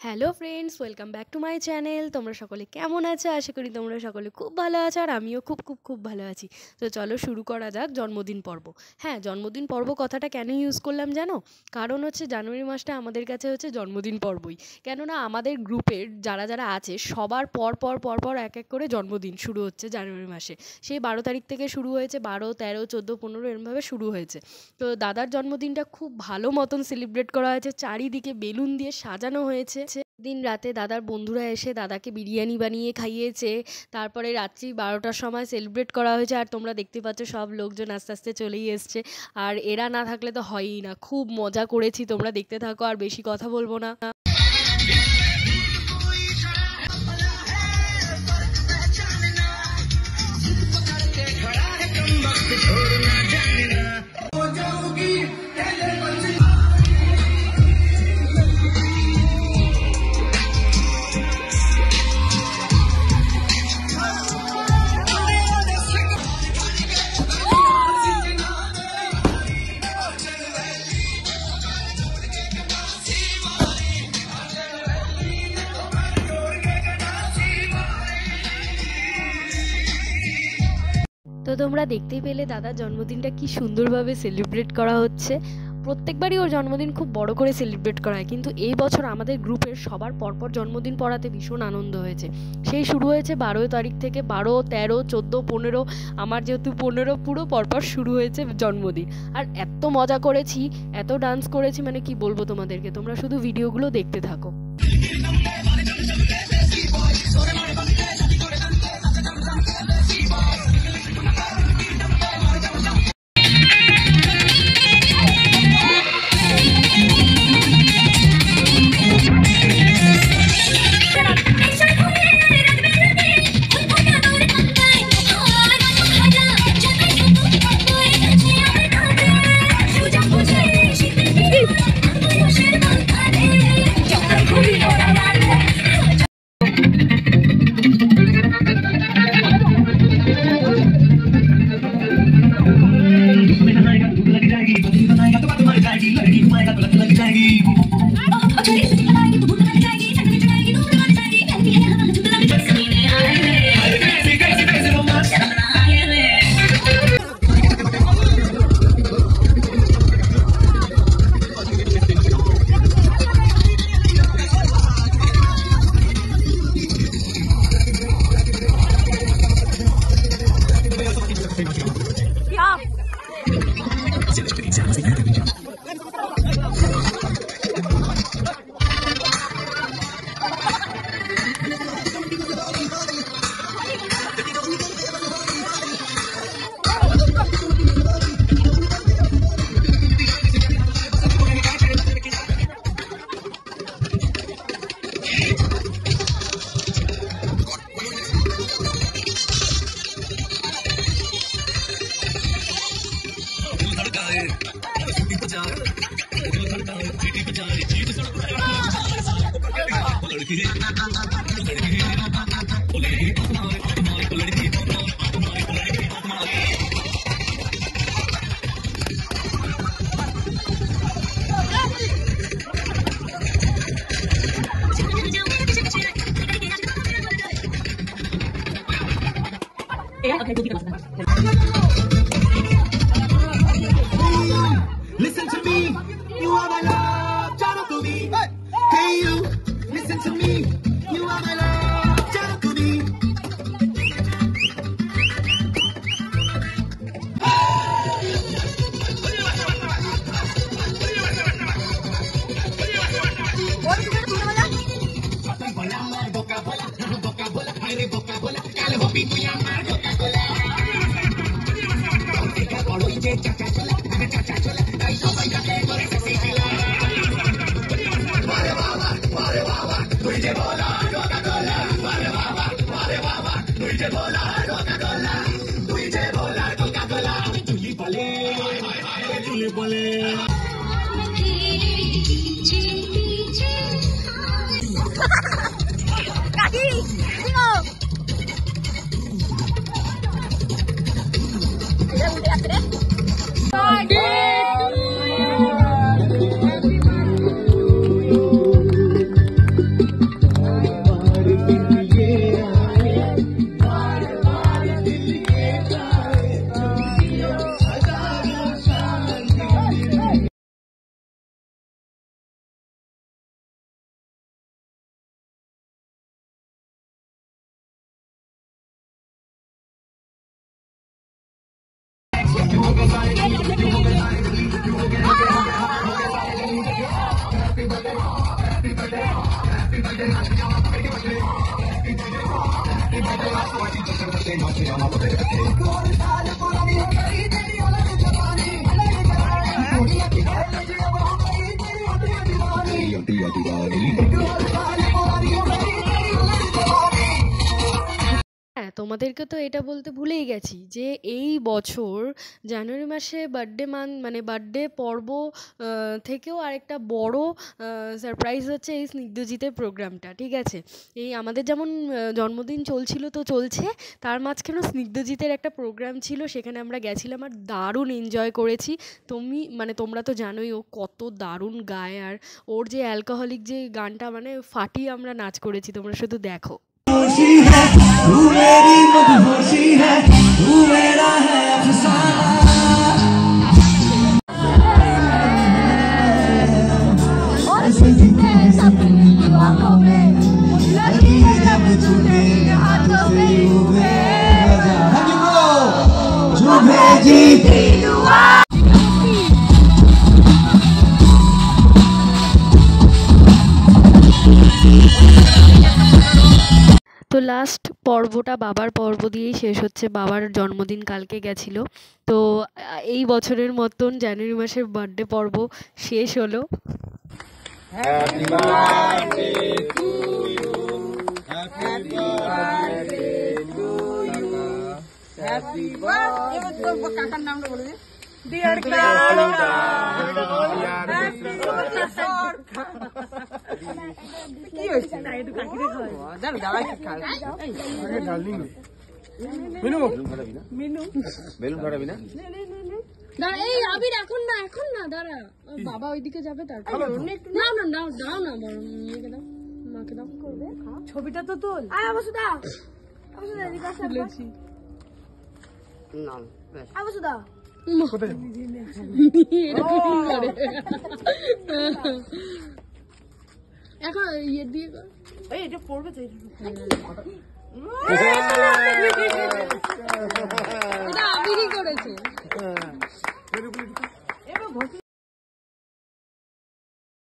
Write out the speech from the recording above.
Hello friends, welcome back to my channel. তোমরা সকলে কেমন আছো? আশা করি তোমরা সকলে খুব ভালো আছো, আর আমিও খুব খুব খুব ভালো আছি। তো চলো শুরু করা যাক জন্মদিন পর্ব। হ্যাঁ, জন্মদিন পর্ব কথাটা কেন ইউজ করলাম জানো? কারণ হচ্ছে জানুয়ারি মাসটা আমাদের কাছে হচ্ছে জন্মদিন পর্বই। কেননা আমাদের গ্রুপের যারা যারা আছে সবার পর পর পর পর এক এক করে জন্মদিন শুরু হচ্ছে জানুয়ারি মাসে। সেই 12 তারিখ থেকে শুরু হয়েছে, 12, 13, 14, 15 এরমভাবে শুরু হয়েছে। তো দাদার জন্মদিনটা খুব ভালো মতন সেলিব্রেট করা হয়েছে, চারিদিকে বেলুন দিয়ে সাজানো হয়েছে। দিন রাতে দাদার বন্ধুরা এসে দাদাকে বিরিয়ানি বানিয়ে খাইয়েছে। তারপরে রাত্রি 12টার সময় সেলিব্রেট করা হয়েছে, আর তোমরা দেখতে পাচ্ছ সব লোকজন আস্তে আস্তে চলেই এসছে। আর এরা না থাকলে তো হয়ই না। খুব মজা করেছি, তোমরা দেখতে থাকো, আর বেশি কথা বলবো না। তো তোমরা দেখতেই পেলে দাদার জন্মদিনটা কি সুন্দরভাবে সেলিব্রেট করা হচ্ছে। প্রত্যেকবারই ওর জন্মদিন খুব বড় করে সেলিব্রেট করা হয়, কিন্তু এই বছর আমাদের গ্রুপের সবার পরপর জন্মদিন পড়াতে ভীষণ আনন্দ হয়েছে। সেই শুরু হয়েছে 12 তারিখ থেকে, 12, 13, 14, 15, আমার যেহেতু 15 পুরো পরপর শুরু হয়েছে জন্মদিন। আর এত মজা করেছি, এত ডান্স করেছি, মানে কি বলবো তোমাদেরকে, তোমরা শুধু ভিডিওগুলো দেখতে থাকো। Listen to me, you are my love, Janakuni. Hey you, listen to me, you are my love, Janakuni. Boca bola, boca bola, boca bola, boca bola, হ্যাঁ, তোমাদেরকে তো এটা বলতে ভুলেই গেছি যে এই বছর জানুয়ারি মাসে মানে বার্থডে পর্ব থেকেও আরেকটা বড় সারপ্রাইজ হচ্ছে এই স্নিগ্ধজিতের প্রোগ্রামটা, ঠিক আছে? এই আমাদের যেমন জন্মদিন চলছিল তো চলছে, তার মাঝখানেও স্নিগ্ধজিতের একটা প্রোগ্রাম ছিল, সেখানে আমরা গেছিলাম আর দারুণ এনজয় করেছি। তোমরা তো জানোই ও কত দারুণ গায়, আর ওর যে অ্যালকোহলিক যে গানটা মানে ফাটিয়ে আমরা নাচ করেছি, তোমরা শুধু দেখো। होशी है तू मेरी मदहोशी है तू मेरा है अफसाना ऐसे दिखे सपने आँखों में लगी है जब छूटे हाथों से यूं जो भेजी थी दुआ। তো লাস্ট পর্বটা বাবার পর্ব দিয়েই শেষ হচ্ছে। বাবার জন্মদিন কালকে গেছিল, তো এই বছরের মতন জানুয়ারি মাসের বার্থডে পর্ব শেষ হলো। Happy birthday to you. Happy birthday to you. Happy birthday. কাকার নামটা বলে দে। Dear Clara. Happy birthday. কি হইছে? না একটু কাকিরে খাওয়াই। দাঁড়া দাঁড়া কি খাওয়াই। আগে ডার্লিং। মিনু। বেলুন ফাটাবি না? না এই আবির এখন না দাঁড়া, বাবা ওইদিকে যাবে তারপর। না না দাও না মেয়েকে দাও, মাকে দাও। করবে ছবিটা তো তোল। আয় অবশ্য দাও, অবশ্য দাও এদিকে আসো। বলেছি না অবশ্য দাও। কোথায় এখন ইয়ে দিয়ে এই এটা পড়বে তো এটা আবিরই করেছে।